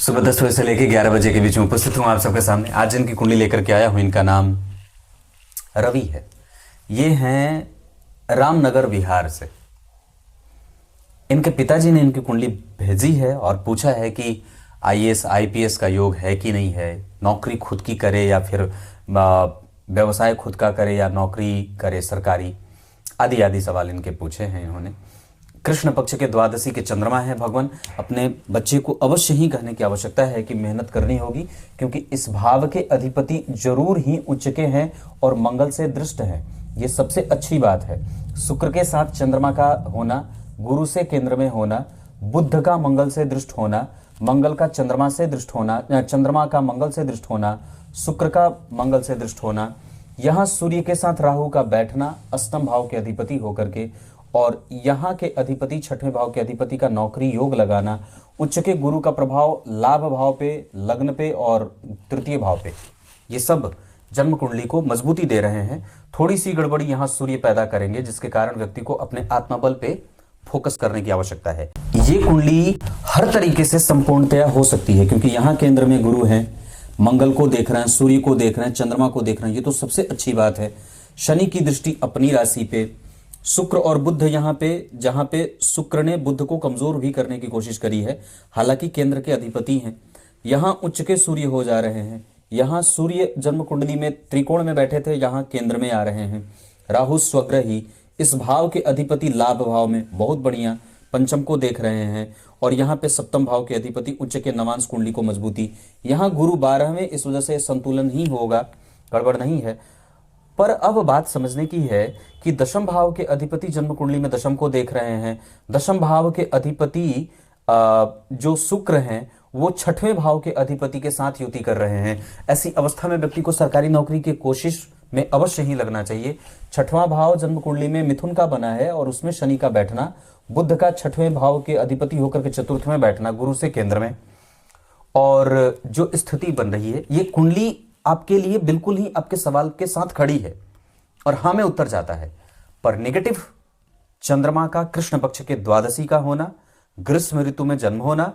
सुबह 10 बजे से लेकर 11 बजे के बीच में उपस्थित हूँ आप सबके सामने। आज जिनकी कुंडली लेकर के आया हूँ इनका नाम रवि है। ये हैं रामनगर बिहार से। इनके पिताजी ने इनकी कुंडली भेजी है और पूछा है कि आईएएस आईपीएस का योग है कि नहीं है, नौकरी खुद की करे या फिर व्यवसाय खुद का करे या नौकरी करे सरकारी, आदि आदि सवाल इनके पूछे हैं इन्होंने। कृष्ण पक्ष के द्वादशी के चंद्रमा है। भगवान अपने बच्चे को अवश्य ही कहने की आवश्यकता है कि मेहनत करनी होगी, क्योंकि इस भाव के अधिपति जरूर ही उच्च के हैं और मंगल से दृष्ट है। ये सबसे अच्छी बात है। शुक्र के साथ चंद्रमा का होना, गुरु से केंद्र में होना, बुध का मंगल से दृष्ट होना, मंगल का चंद्रमा से दृष्ट होना, चंद्रमा का मंगल से दृष्ट होना, शुक्र का मंगल से दृष्ट होना, यहाँ सूर्य के साथ राहु का बैठना अष्टम भाव के अधिपति होकर के, और यहाँ के अधिपति छठवें भाव के अधिपति का नौकरी योग लगाना, उच्च के गुरु का प्रभाव लाभ भाव पे, लग्न पे और तृतीय भाव पे, ये सब जन्म कुंडली को मजबूती दे रहे हैं। थोड़ी सी गड़बड़ी यहाँ सूर्य पैदा करेंगे, जिसके कारण व्यक्ति को अपने आत्मबल पे फोकस करने की आवश्यकता है। ये कुंडली हर तरीके से संपूर्णतया हो सकती है, क्योंकि यहाँ केंद्र में गुरु हैं, मंगल को देख रहे हैं, सूर्य को देख रहे हैं, चंद्रमा को देख रहे हैं, ये तो सबसे अच्छी बात है। शनि की दृष्टि अपनी राशि पे, शुक्र और बुध यहाँ पे, जहां पे शुक्र ने बुध को कमजोर भी करने की कोशिश करी है, हालांकि केंद्र के अधिपति हैं। यहाँ उच्च के सूर्य हो जा रहे हैं। यहाँ सूर्य जन्म कुंडली में त्रिकोण में बैठे थे, यहाँ केंद्र में आ रहे हैं। राहु स्वग्रह ही इस भाव के अधिपति लाभ भाव में, बहुत बढ़िया, पंचम को देख रहे हैं। और यहाँ पे सप्तम भाव के अधिपति उच्च के नवांश कुंडली को मजबूती। यहाँ गुरु 12वें, इस वजह से संतुलन ही होगा, गड़बड़ नहीं है। पर अब बात समझने की है कि दशम भाव के अधिपति जन्म कुंडली में दशम को देख रहे हैं। दशम भाव के अधिपति जो शुक्र हैं वो छठवें भाव के अधिपति के साथ युति कर रहे हैं। ऐसी अवस्था में व्यक्ति को सरकारी नौकरी की कोशिश में अवश्य ही लगना चाहिए। छठवां भाव जन्म कुंडली में मिथुन का बना है और उसमें शनि का बैठना, बुध का छठवें भाव के अधिपति होकर के चतुर्थ में बैठना, गुरु से केंद्र में, और जो स्थिति बन रही है, ये कुंडली आपके लिए बिल्कुल ही आपके सवाल के साथ खड़ी है और हाँ में उत्तर जाता है। पर नेगेटिव चंद्रमा का कृष्ण पक्ष के द्वादशी का होना, ग्रीष्म ऋतु में जन्म होना,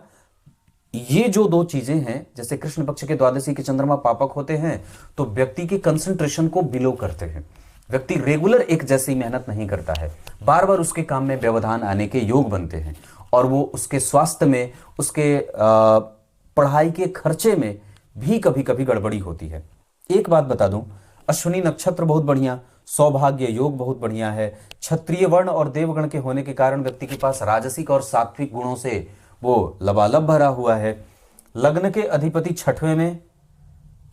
ये जो दो चीजें हैं, जैसे कृष्ण पक्ष के द्वादशी के चंद्रमा पापक होते हैं तो व्यक्ति के कंसंट्रेशन को बिलो करते हैं। व्यक्ति रेगुलर एक जैसी मेहनत नहीं करता है, बार बार उसके काम में व्यवधान आने के योग बनते हैं और वो उसके स्वास्थ्य में, उसके पढ़ाई के खर्चे में भी कभी कभी गड़बड़ी होती है। एक बात बता दूं, अश्विनी नक्षत्र बहुत बढ़िया, सौभाग्य योग बहुत बढ़िया है। क्षत्रिय वर्ण और देवगण के होने के कारण व्यक्ति के पास राजसिक और सात्विक गुणों से वो लबालब भरा हुआ है। लग्न के अधिपति छठवें में,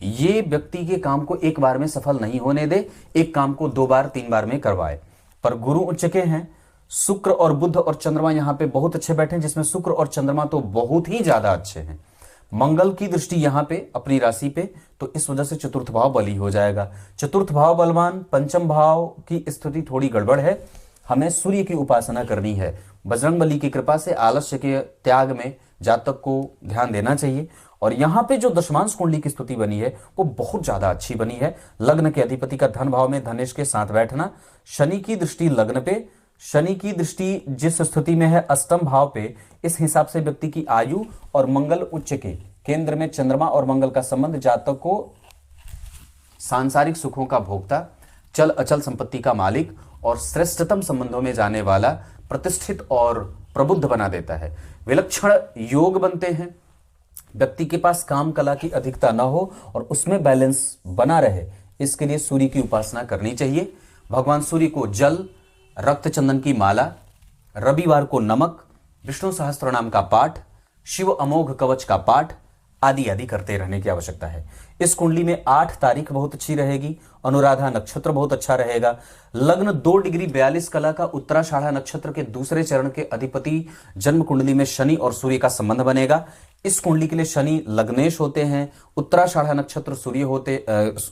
ये व्यक्ति के काम को एक बार में सफल नहीं होने दे, एक काम को 2 बार 3 बार में करवाए। पर गुरु उच्च के हैं, शुक्र और बुध और चंद्रमा यहाँ पे बहुत अच्छे बैठे हैं, जिसमें शुक्र और चंद्रमा तो बहुत ही ज्यादा अच्छे हैं। मंगल की दृष्टि यहाँ पे अपनी राशि पे, तो इस वजह से चतुर्थ भाव बली हो जाएगा। चतुर्थ भाव बलवान, पंचम भाव की स्थिति थोड़ी गड़बड़ है। हमें सूर्य की उपासना करनी है। बजरंगबली की कृपा से आलस्य के त्याग में जातक को ध्यान देना चाहिए। और यहाँ पे जो दशमांश कुंडली की स्थिति बनी है वो बहुत ज्यादा अच्छी बनी है। लग्न के अधिपति का धन भाव में धनेश के साथ बैठना, शनि की दृष्टि लग्न पे, शनि की दृष्टि जिस स्थिति में है अष्टम भाव पे, इस हिसाब से व्यक्ति की आयु, और मंगल उच्च के केंद्र में चंद्रमा और मंगल का संबंध जातक को सांसारिक सुखों का भोक्ता, चल अचल संपत्ति का मालिक और श्रेष्ठतम संबंधों में जाने वाला, प्रतिष्ठित और प्रबुद्ध बना देता है। विलक्षण योग बनते हैं। व्यक्ति के पास काम कला की अधिकता न हो और उसमें बैलेंस बना रहे, इसके लिए सूर्य की उपासना करनी चाहिए। भगवान सूर्य को जल, रक्त चंदन की माला, रविवार को नमक, विष्णु सहस्त्र नाम का पाठ, शिव अमोघ कवच का पाठ आदि आदि करते रहने की आवश्यकता है। इस कुंडली में 8 तारीख बहुत अच्छी रहेगी, अनुराधा नक्षत्र बहुत अच्छा रहेगा। लग्न 2 डिग्री 42 कला का उत्तराषाढ़ा नक्षत्र के दूसरे चरण के अधिपति जन्म कुंडली में शनि और सूर्य का संबंध बनेगा। इस कुंडली के लिए शनि लग्नेश होते हैं, उत्तराषाढ़ा नक्षत्र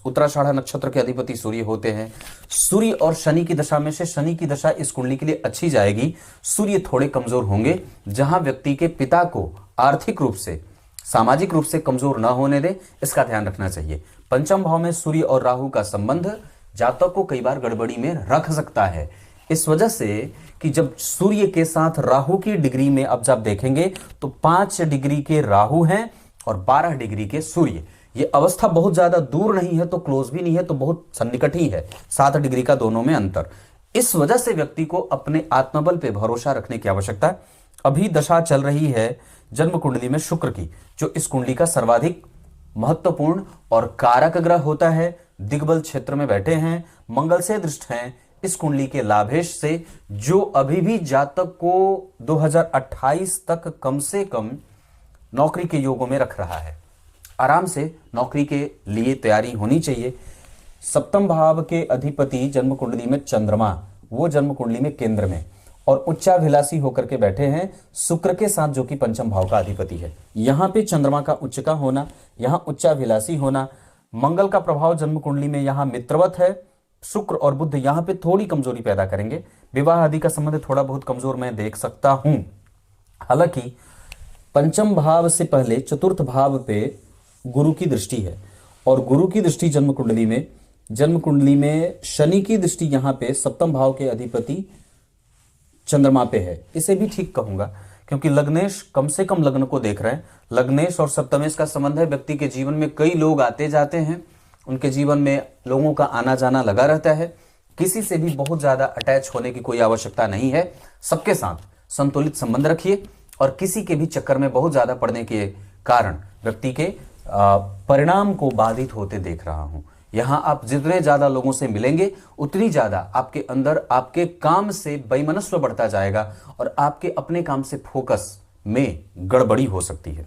उत्तराषाढ़ा नक्षत्र के अधिपति सूर्य होते हैं। सूर्य और शनि की दशा में से शनि की दशा इस कुंडली के लिए अच्छी जाएगी। सूर्य थोड़े कमजोर होंगे, जहां व्यक्ति के पिता को आर्थिक रूप से, सामाजिक रूप से कमजोर न होने दे, इसका ध्यान रखना चाहिए। पंचम भाव में सूर्य और राहु का संबंध जातक को कई बार गड़बड़ी में रख सकता है। इस वजह से कि जब सूर्य के साथ राहु की डिग्री में अब जब देखेंगे तो 5 डिग्री के राहु हैं और 12 डिग्री के सूर्य। ये अवस्था बहुत ज्यादा दूर नहीं है तो क्लोज भी नहीं है, तो बहुत सन्निकट ही है, 7 डिग्री का दोनों में अंतर। इस वजह से व्यक्ति को अपने आत्मबल पे भरोसा रखने की आवश्यकता है। अभी दशा चल रही है जन्म कुंडली में शुक्र की, जो इस कुंडली का सर्वाधिक महत्वपूर्ण और कारक ग्रह होता है। दिग्बल क्षेत्र में बैठे हैं, मंगल से दृष्ट हैं इस कुंडली के लाभेश से, जो अभी भी जातक को 2028 तक कम से कम नौकरी के योगों में रख रहा है। आराम से नौकरी के लिए तैयारी होनी चाहिए। सप्तम भाव के अधिपति जन्म कुंडली में चंद्रमा, वो जन्म कुंडली में केंद्र में और उच्चाभिलाषी होकर के बैठे हैं शुक्र के साथ, जो कि पंचम भाव का अधिपति है। यहां पे चंद्रमा का उच्च का होना, यहां उच्चाभिलाषी होना, मंगल का प्रभाव जन्म कुंडली में यहां मित्रवत है। शुक्र और बुध यहां पे थोड़ी कमजोरी पैदा करेंगे। विवाह आदि का संबंध थोड़ा बहुत कमजोर मैं देख सकता हूं। हालांकि पंचम भाव से पहले चतुर्थ भाव पे गुरु की दृष्टि है, और गुरु की दृष्टि जन्म कुंडली में शनि की दृष्टि यहां पे सप्तम भाव के अधिपति चंद्रमा पे है। इसे भी ठीक कहूंगा, क्योंकि लग्नेश कम से कम लग्न को देख रहे हैं। लग्नेश और सप्तमेश का संबंध है। व्यक्ति के जीवन में कई लोग आते जाते हैं, उनके जीवन में लोगों का आना जाना लगा रहता है। किसी से भी बहुत ज्यादा अटैच होने की कोई आवश्यकता नहीं है। सबके साथ संतुलित संबंध रखिए, और किसी के भी चक्कर में बहुत ज्यादा पड़ने के कारण व्यक्ति के परिणाम को बाधित होते देख रहा हूं। यहां आप जितने ज्यादा लोगों से मिलेंगे उतनी ज्यादा आपके अंदर आपके काम से वैमनस्य बढ़ता जाएगा, और आपके अपने काम से फोकस में गड़बड़ी हो सकती है।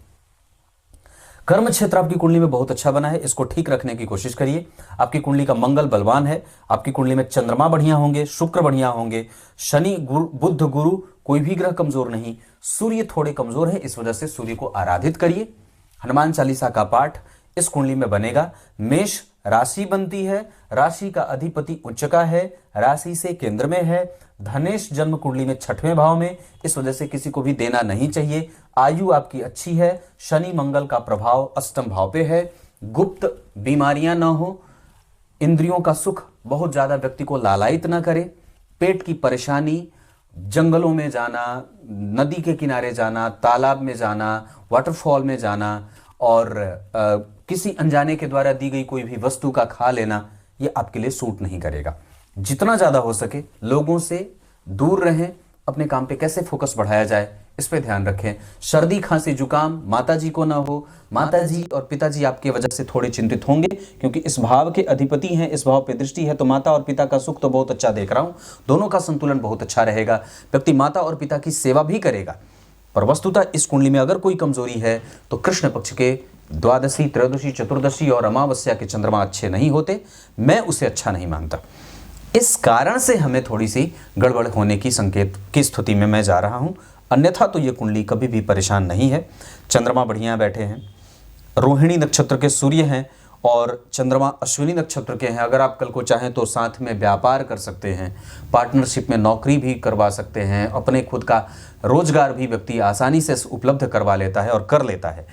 कर्म क्षेत्र आपकी कुंडली में बहुत अच्छा बना है, इसको ठीक रखने की कोशिश करिए। आपकी कुंडली का मंगल बलवान है, आपकी कुंडली में चंद्रमा बढ़िया होंगे, शुक्र बढ़िया होंगे, शनि बुध गुरु कोई भी ग्रह कमजोर नहीं, सूर्य थोड़े कमजोर है। इस वजह से सूर्य को आराधित करिए। हनुमान चालीसा का पाठ इस कुंडली में बनेगा। मेष राशि बनती है, राशि का अधिपति उच्च का है, राशि से केंद्र में है। धनेश जन्म कुंडली में 6वें भाव में, इस वजह से किसी को भी देना नहीं चाहिए। आयु आपकी अच्छी है। शनि मंगल का प्रभाव अष्टम भाव पे है। गुप्त बीमारियां ना हो, इंद्रियों का सुख बहुत ज्यादा व्यक्ति को लालायित ना करे। पेट की परेशानी, जंगलों में जाना, नदी के किनारे जाना, तालाब में जाना, वाटरफॉल में जाना, और किसी अनजाने के द्वारा दी गई कोई भी वस्तु का खा लेना, ये आपके लिए सूट नहीं करेगा। जितना ज्यादा हो सके लोगों से दूर रहें। अपने काम पे कैसे फोकस बढ़ाया जाए इस पे ध्यान रखें। सर्दी खांसी जुकाम माताजी को ना हो। माताजी और पिताजी आपकी वजह से थोड़े चिंतित होंगे, क्योंकि इस भाव के अधिपति हैं, इस भाव पे दृष्टि है, तो माता और पिता का सुख तो बहुत अच्छा देख रहा हूं। दोनों का संतुलन बहुत अच्छा रहेगा। व्यक्ति माता और पिता की सेवा भी करेगा। पर वस्तुतः इस कुंडली में अगर कोई कमजोरी है तो कृष्ण पक्ष के द्वादशी, त्रयोदशी, चतुर्दशी और अमावस्या के चंद्रमा अच्छे नहीं होते। मैं उसे अच्छा नहीं मानता। इस कारण से हमें थोड़ी सी गड़बड़ होने की संकेत की स्थिति में मैं जा रहा हूं। अन्यथा तो ये कुंडली कभी भी परेशान नहीं है। चंद्रमा बढ़िया बैठे हैं, रोहिणी नक्षत्र के सूर्य हैं, और चंद्रमा अश्विनी नक्षत्र के हैं। अगर आप कल को चाहें तो साथ में व्यापार कर सकते हैं, पार्टनरशिप में नौकरी भी करवा सकते हैं, अपने खुद का रोजगार भी व्यक्ति आसानी से उपलब्ध करवा लेता है और कर लेता है।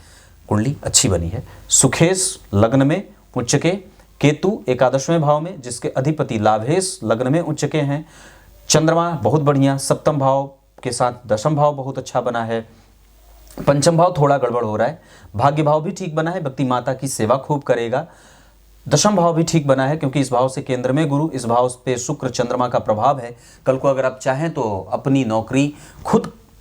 कुंडली अच्छी बनी है। सुखेश लग्न में उच्च के, केतु 11वें भाव में जिसके अधिपति लाभेश लग्न में उच्च के हैं। चंद्रमा बहुत बढ़िया सप्तम भाव के साथ दशम भाव बहुत अच्छा बना है। पंचम भाव थोड़ा गड़बड़ हो रहा है। भाग्य भाव भी ठीक बना है, व्यक्ति माता की सेवा खूब करेगा। दशम भाव भी ठीक बना है, क्योंकि इस भाव से केंद्र में गुरु, इस भाव पे शुक्र चंद्रमा का प्रभाव है। कल को अगर आप चाहें तो अपनी नौकरी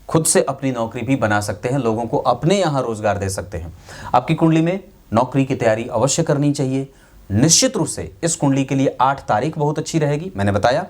खुद से अपनी नौकरी भी बना सकते हैं, लोगों को अपने यहाँ रोजगार दे सकते हैं। आपकी कुंडली में नौकरी की तैयारी अवश्य करनी चाहिए। निश्चित रूप से इस कुंडली के लिए 8 तारीख बहुत अच्छी रहेगी, मैंने बताया।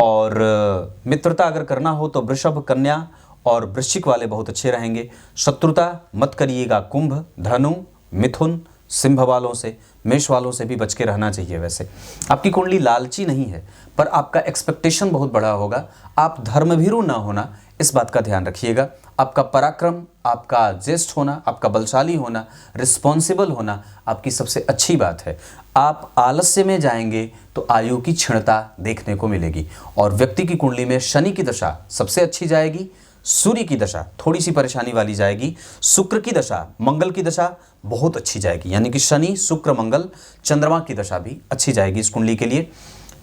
और मित्रता अगर करना हो तो वृषभ, कन्या और वृश्चिक वाले बहुत अच्छे रहेंगे। शत्रुता मत करिएगा कुंभ, धनु, मिथुन, सिंह वालों से, मेष वालों से भी बच के रहना चाहिए। वैसे आपकी कुंडली लालची नहीं है, पर आपका एक्सपेक्टेशन बहुत बड़ा होगा। आप धर्मभीरू ना होना, इस बात का ध्यान रखिएगा। आपका पराक्रम, आपका ज्येष्ठ होना, आपका बलशाली होना, रिस्पॉन्सिबल होना आपकी सबसे अच्छी बात है। आप आलस्य में जाएंगे तो आयु की क्षीणता देखने को मिलेगी। और व्यक्ति की कुंडली में शनि की दशा सबसे अच्छी जाएगी, सूर्य की दशा थोड़ी सी परेशानी वाली जाएगी, शुक्र की दशा, मंगल की दशा बहुत अच्छी जाएगी। यानी कि शनि, शुक्र, मंगल, चंद्रमा की दशा भी अच्छी जाएगी इस कुंडली के लिए।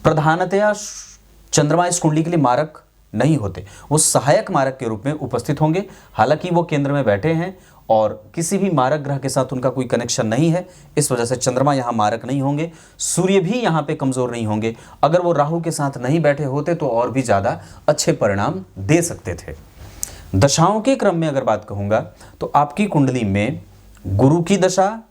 प्रधानतया चंद्रमा इस कुंडली के लिए मारक नहीं होते, वो सहायक मारक के रूप में उपस्थित होंगे। हालांकि वो केंद्र में बैठे हैं और किसी भी मारक ग्रह के साथ उनका कोई कनेक्शन नहीं है, इस वजह से चंद्रमा यहाँ मारक नहीं होंगे। सूर्य भी यहाँ पे कमजोर नहीं होंगे। अगर वो राहु के साथ नहीं बैठे होते तो और भी ज़्यादा अच्छे परिणाम दे सकते थे। दशाओं के क्रम में अगर बात कहूँगा तो आपकी कुंडली में गुरु की दशा,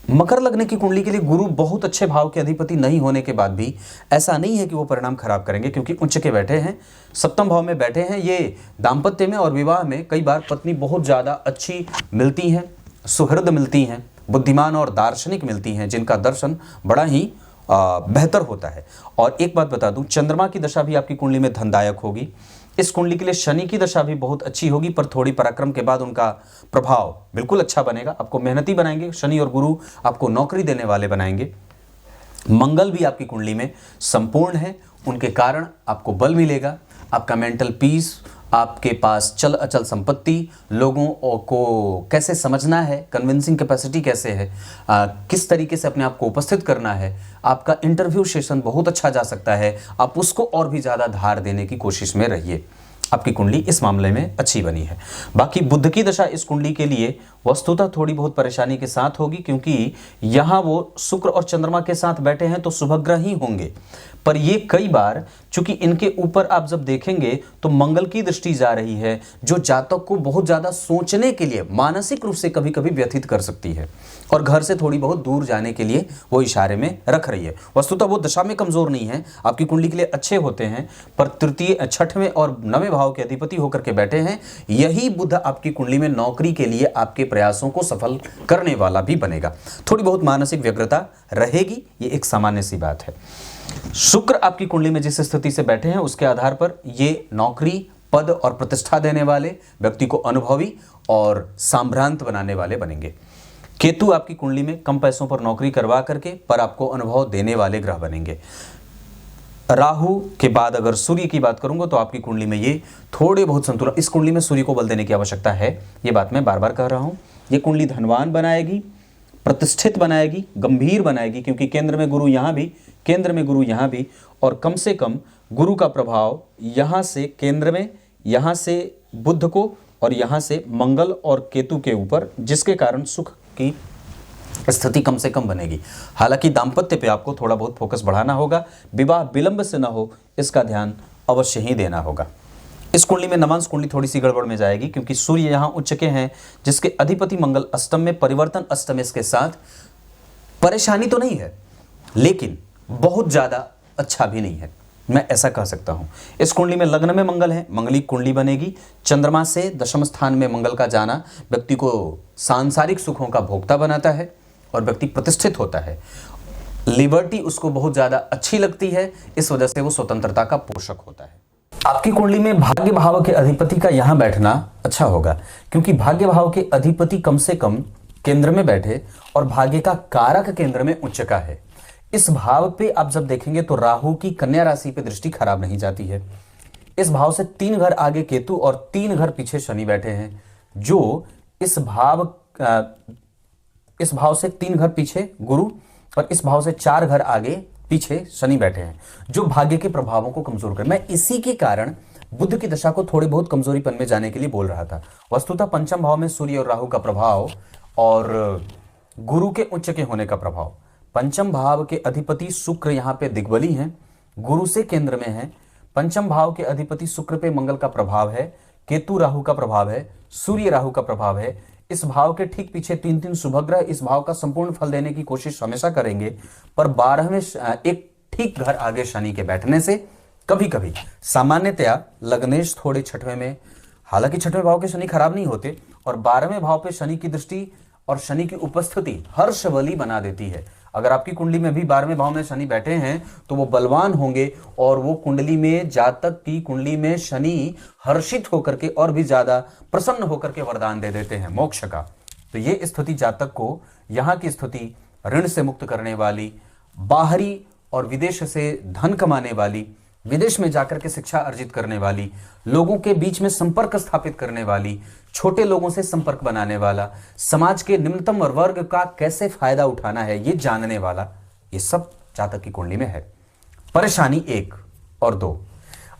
मकर लग्न की कुंडली के लिए गुरु बहुत अच्छे भाव के अधिपति नहीं होने के बाद भी ऐसा नहीं है कि वो परिणाम खराब करेंगे, क्योंकि उच्च के बैठे हैं, सप्तम भाव में बैठे हैं। ये दाम्पत्य में और विवाह में कई बार पत्नी बहुत ज़्यादा अच्छी मिलती हैं, सुहृद मिलती हैं, बुद्धिमान और दार्शनिक मिलती हैं, जिनका दर्शन बड़ा ही बेहतर होता है। और एक बात बता दूं, चंद्रमा की दशा भी आपकी कुंडली में धनदायक होगी। इस कुंडली के लिए शनि की दशा भी बहुत अच्छी होगी, पर थोड़ी पराक्रम के बाद उनका प्रभाव बिल्कुल अच्छा बनेगा। आपको मेहनती बनाएंगे। शनि और गुरु आपको नौकरी देने वाले बनाएंगे। मंगल भी आपकी कुंडली में संपूर्ण है, उनके कारण आपको बल मिलेगा। आपका मेंटल पीस, आपके पास चल अचल संपत्ति, लोगों को कैसे समझना है, कन्विंसिंग कैपेसिटी कैसे है, किस तरीके से अपने आप को उपस्थित करना है, आपका इंटरव्यू सेशन बहुत अच्छा जा सकता है। आप उसको और भी ज़्यादा धार देने की कोशिश में रहिए। आपकी कुंडली इस मामले में अच्छी बनी है। बाकी बुध की दशा इस कुंडली के लिए वस्तुतः थोड़ी बहुत परेशानी के साथ होगी, क्योंकि यहाँ वो शुक्र और चंद्रमा के साथ बैठे हैं तो शुभग्रह ही होंगे। पर ये कई बार, चूंकि इनके ऊपर आप जब देखेंगे तो मंगल की दृष्टि जा रही है, जो जातक को बहुत ज़्यादा सोचने के लिए मानसिक रूप से कभी कभी व्यथित कर सकती है, और घर से थोड़ी बहुत दूर जाने के लिए वो इशारे में रख रही है। वस्तुतः वो दशा में कमज़ोर नहीं है, आपकी कुंडली के लिए अच्छे होते हैं, पर तृतीय, छठवें और नवें भाव के अधिपति होकर के बैठे हैं। यही बुध आपकी कुंडली में नौकरी के लिए आपके प्रयासों को सफल करने वाला भी बनेगा। थोड़ी बहुत मानसिक व्यग्रता रहेगी, ये एक सामान्य सी बात है। शुक्र आपकी कुंडली में जिस स्थिति से बैठे हैं उसके आधार पर ये नौकरी, पद और प्रतिष्ठा देने वाले, व्यक्ति को अनुभवी और सांभ्रांत बनाने वाले बनेंगे। केतु आपकी कुंडली में कम पैसों पर नौकरी करवा करके पर आपको अनुभव देने वाले ग्रह बनेंगे। राहु के बाद अगर सूर्य की बात करूंगा तो आपकी कुंडली में ये थोड़े बहुत संतुलन, इस कुंडली में सूर्य को बल देने की आवश्यकता है, ये बात मैं बार बार कह रहा हूं। ये कुंडली धनवान बनाएगी, प्रतिष्ठित बनाएगी, गंभीर बनाएगी, क्योंकि केंद्र में गुरु यहाँ भी, और कम से कम गुरु का प्रभाव यहाँ से केंद्र में, यहाँ से बुध को और यहाँ से मंगल और केतु के ऊपर, जिसके कारण सुख की स्थिति कम से कम बनेगी। हालांकि दाम्पत्य पे आपको थोड़ा बहुत फोकस बढ़ाना होगा, विवाह विलंब से ना हो इसका ध्यान अवश्य ही देना होगा। इस कुंडली में नवांश कुंडली थोड़ी सी गड़बड़ में जाएगी, क्योंकि सूर्य यहाँ उच्च के हैं, जिसके अधिपति मंगल अष्टम में, परिवर्तन अष्टम, इसके साथ परेशानी तो नहीं है लेकिन बहुत ज़्यादा अच्छा भी नहीं है, मैं ऐसा कह सकता हूं। इस कुंडली में लग्न में मंगल है, मंगलिक कुंडली बनेगी। चंद्रमा से दशम स्थान में मंगल का जाना व्यक्ति को सांसारिक सुखों का भोक्ता बनाता है और व्यक्ति प्रतिष्ठित होता है। लिबर्टी उसको बहुत ज़्यादा अच्छी लगती है, इस वजह से वो स्वतंत्रता का पोषक होता है। आपकी कुंडली में भाग्य भाव के अधिपति का यहां बैठना अच्छा होगा, क्योंकि भाग्य भाव के अधिपति कम से कम केंद्र में बैठे और भाग्य का कारक केंद्र में उच्च का है। इस भाव पे आप जब देखेंगे तो राहु की कन्या राशि पे दृष्टि खराब नहीं जाती है। इस भाव से 3 घर आगे केतु और 3 घर पीछे शनि बैठे हैं, जो इस भाव से 3 घर पीछे गुरु और इस भाव से 4 घर आगे पीछे शनि बैठे हैं, जो भाग्य के प्रभावों को कमजोर कर। मैं इसी के कारण बुध की दशा को थोड़ी बहुत कमजोरीपन में जाने के लिए बोल रहा था। वस्तुतः पंचम भाव में सूर्य और राहु का प्रभाव और गुरु के उच्च के होने का प्रभाव, पंचम भाव के अधिपति शुक्र यहाँ पे दिग्बली हैं, गुरु से केंद्र में है। पंचम भाव के अधिपति शुक्र पे मंगल का प्रभाव है, केतु राहु का प्रभाव है, सूर्य राहु का प्रभाव है। इस भाव के ठीक पीछे 3 शुभग्रह इस भाव का संपूर्ण फल देने की कोशिश हमेशा करेंगे, पर 12वें एक ठीक घर आगे शनि के बैठने से कभी कभी सामान्यतया लग्नेश थोड़े 6वें में, हालांकि 6वें भाव के शनि खराब नहीं होते, और 12वें भाव पे शनि की दृष्टि और शनि की उपस्थिति हर्ष बली बना देती है। अगर आपकी कुंडली में भी 12वें भाव में शनि बैठे हैं तो वो बलवान होंगे, और वो कुंडली में, जातक की कुंडली में शनि हर्षित होकर के और भी ज्यादा प्रसन्न होकर के वरदान दे देते हैं मोक्ष का। तो ये स्थिति जातक को, यहाँ की स्थिति ऋण से मुक्त करने वाली, बाहरी और विदेश से धन कमाने वाली, विदेश में जाकर के शिक्षा अर्जित करने वाली, लोगों के बीच में संपर्क स्थापित करने वाली, छोटे लोगों से संपर्क बनाने वाला, समाज के निम्नतम वर्ग का कैसे फायदा उठाना है ये जानने वाला, ये सब जातक की कुंडली में है। परेशानी एक, और 2।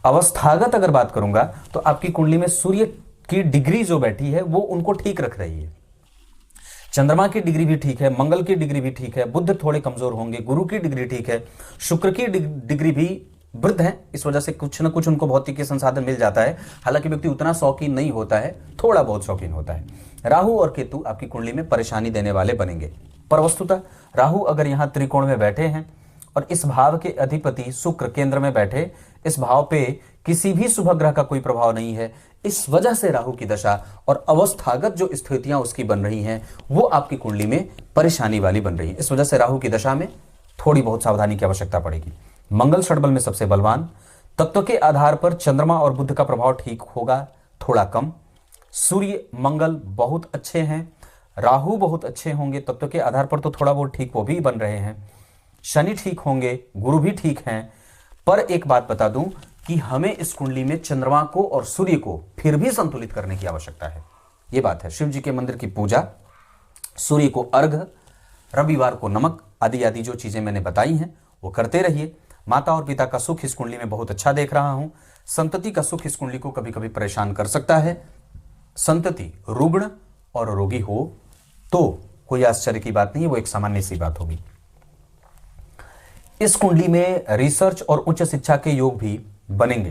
अवस्थागत अगर बात करूंगा तो आपकी कुंडली में सूर्य की डिग्री जो बैठी है वो उनको ठीक रख रही है, चंद्रमा की डिग्री भी ठीक है, मंगल की डिग्री भी ठीक है, बुध थोड़े कमजोर होंगे, गुरु की डिग्री ठीक है, शुक्र की डिग्री भी वृद्ध है, इस वजह से कुछ ना कुछ उनको भौतिक संसाधन मिल जाता है। हालांकि व्यक्ति उतना शौकीन नहीं होता है, थोड़ा बहुत शौकीन होता है। राहु और केतु आपकी कुंडली में परेशानी देने वाले बनेंगे, पर वस्तुतः राहु अगर यहां त्रिकोण में बैठे हैं और इस भाव के अधिपति शुक्र केंद्र में बैठे, इस भाव पे किसी भी शुभ ग्रह का कोई प्रभाव नहीं है, इस वजह से राहु की दशा और अवस्थागत जो स्थितियां उसकी बन रही हैं वो आपकी कुंडली में परेशानी वाली बन रही है। इस वजह से राहु की दशा में थोड़ी बहुत सावधानी की आवश्यकता पड़ेगी। मंगल षडबल में सबसे बलवान, तत्व के आधार पर चंद्रमा और बुध का प्रभाव ठीक होगा, थोड़ा कम। सूर्य मंगल बहुत अच्छे हैं, राहु बहुत अच्छे होंगे, तत्व के आधार पर तो थोड़ा बहुत ठीक वो भी बन रहे हैं। शनि ठीक होंगे, गुरु भी ठीक हैं। पर एक बात बता दूं कि हमें इस कुंडली में चंद्रमा को और सूर्य को फिर भी संतुलित करने की आवश्यकता है। यह बात है। शिव जी के मंदिर की पूजा, सूर्य को अर्घ, रविवार को नमक आदि आदि जो चीजें मैंने बताई हैं वो करते रहिए। माता और पिता का सुख इस कुंडली में बहुत अच्छा देख रहा हूं। संतति का सुख इस कुंडली को कभी कभी परेशान कर सकता है। संतति रुग्ण और रोगी हो तो कोई आश्चर्य की बात नहीं है, वो एक सामान्य सी बात होगी। इस कुंडली में रिसर्च और उच्च शिक्षा के योग भी बनेंगे,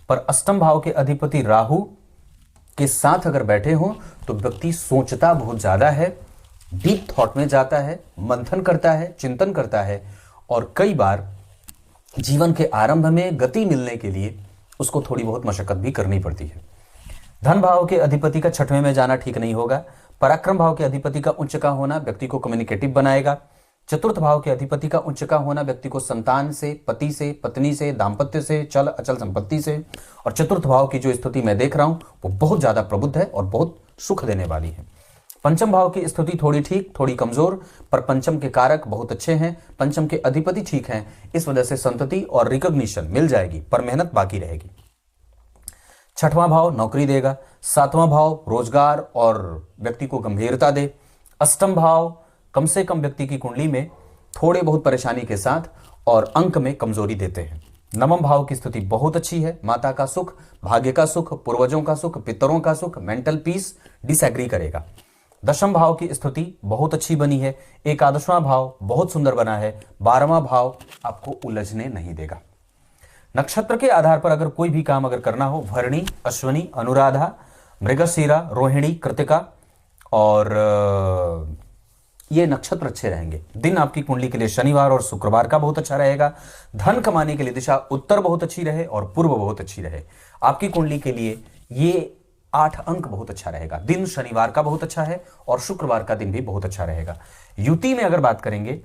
पर अष्टम भाव के अधिपति राहु के साथ अगर बैठे हो तो व्यक्ति सोचता बहुत ज्यादा है, डीप थॉट में जाता है, मंथन करता है, चिंतन करता है और कई बार जीवन के आरंभ में गति मिलने के लिए उसको थोड़ी बहुत मशक्कत भी करनी पड़ती है। धन भाव के अधिपति का छठवें में जाना ठीक नहीं होगा। पराक्रम भाव के अधिपति का उच्च का होना व्यक्ति को कम्युनिकेटिव बनाएगा। चतुर्थ भाव के अधिपति का उच्च का होना व्यक्ति को संतान से, पति से, पत्नी से, दाम्पत्य से, चल अचल संपत्ति से, और चतुर्थ भाव की जो स्थिति मैं देख रहा हूं वो बहुत ज्यादा प्रबुद्ध है और बहुत सुख देने वाली है। पंचम भाव की स्थिति थोड़ी ठीक, थोड़ी कमजोर, पर पंचम के कारक बहुत अच्छे हैं, पंचम के अधिपति ठीक हैं, इस वजह से संतति और रिकॉग्निशन मिल जाएगी, पर मेहनत बाकी रहेगी। छठवां भाव नौकरी देगा, सातवां भाव रोजगार और व्यक्ति को गंभीरता दे, अष्टम भाव कम से कम व्यक्ति की कुंडली में थोड़े बहुत परेशानी के साथ और अंक में कमजोरी देते हैं। नवम भाव की स्थिति बहुत अच्छी है, माता का सुख, भाग्य का सुख, पूर्वजों का सुख, पितरों का सुख, मेंटल पीस डिसएग्री करेगा। दशम भाव की स्थिति बहुत अच्छी बनी है, एकादशवां भाव बहुत सुंदर बना है, 12वां भाव आपको उलझने नहीं देगा। नक्षत्र के आधार पर अगर कोई भी काम अगर करना हो, भरणी, अश्वनी, अनुराधा, मृगशीरा, रोहिणी, कृतिका और ये नक्षत्र अच्छे रहेंगे। दिन आपकी कुंडली के लिए शनिवार और शुक्रवार का बहुत अच्छा रहेगा। धन कमाने के लिए दिशा उत्तर बहुत अच्छी रहे और पूर्व बहुत अच्छी रहे। आपकी कुंडली के लिए ये 8 अंक बहुत अच्छा रहेगा। दिन शनिवार का बहुत अच्छा है और शुक्रवार का दिन भी बहुत अच्छा रहेगा। युति में अगर बात करेंगे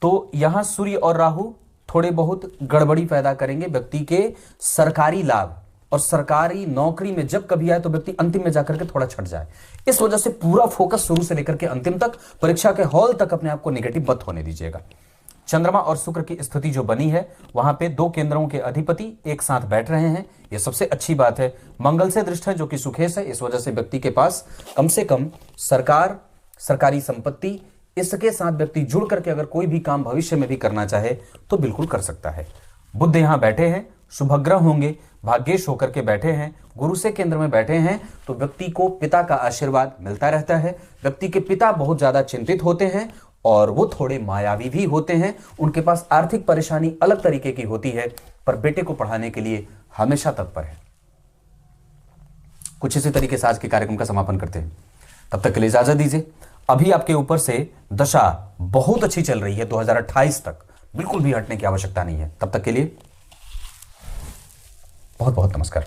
तो यहां सूर्य और राहु थोड़े बहुत गड़बड़ी पैदा करेंगे। व्यक्ति के सरकारी लाभ और सरकारी नौकरी में जब कभी आए तो व्यक्ति अंतिम में जाकर के थोड़ा छट जाए। इस वजह से पूरा फोकस शुरू से लेकर के अंतिम तक, परीक्षा के हॉल तक अपने आप को नेगेटिव मत होने दीजिएगा। चंद्रमा और शुक्र की स्थिति जो बनी है वहां पे 2 केंद्रों के अधिपति एक साथ बैठ रहे हैं, यह सबसे अच्छी बात है। मंगल से दृष्ट है जो कि सुखेश है, इस वजह से व्यक्ति के पास कम से कम सरकार, सरकारी संपत्ति, इसके साथ व्यक्ति जुड़ करके अगर कोई भी काम भविष्य में भी करना चाहे तो बिल्कुल कर सकता है। बुध यहां बैठे हैं, शुभग्रह होंगे, भाग्येश होकर के बैठे हैं, गुरु से केंद्र में बैठे हैं तो व्यक्ति को पिता का आशीर्वाद मिलता रहता है। व्यक्ति के पिता बहुत ज्यादा चिंतित होते हैं और वो थोड़े मायावी भी होते हैं। उनके पास आर्थिक परेशानी अलग तरीके की होती है, पर बेटे को पढ़ाने के लिए हमेशा तत्पर है। कुछ इसी तरीके से आज के कार्यक्रम का समापन करते हैं। तब तक के लिए इजाजत दीजिए। अभी आपके ऊपर से दशा बहुत अच्छी चल रही है 2028 तक, बिल्कुल भी हटने की आवश्यकता नहीं है। तब तक के लिए बहुत बहुत नमस्कार।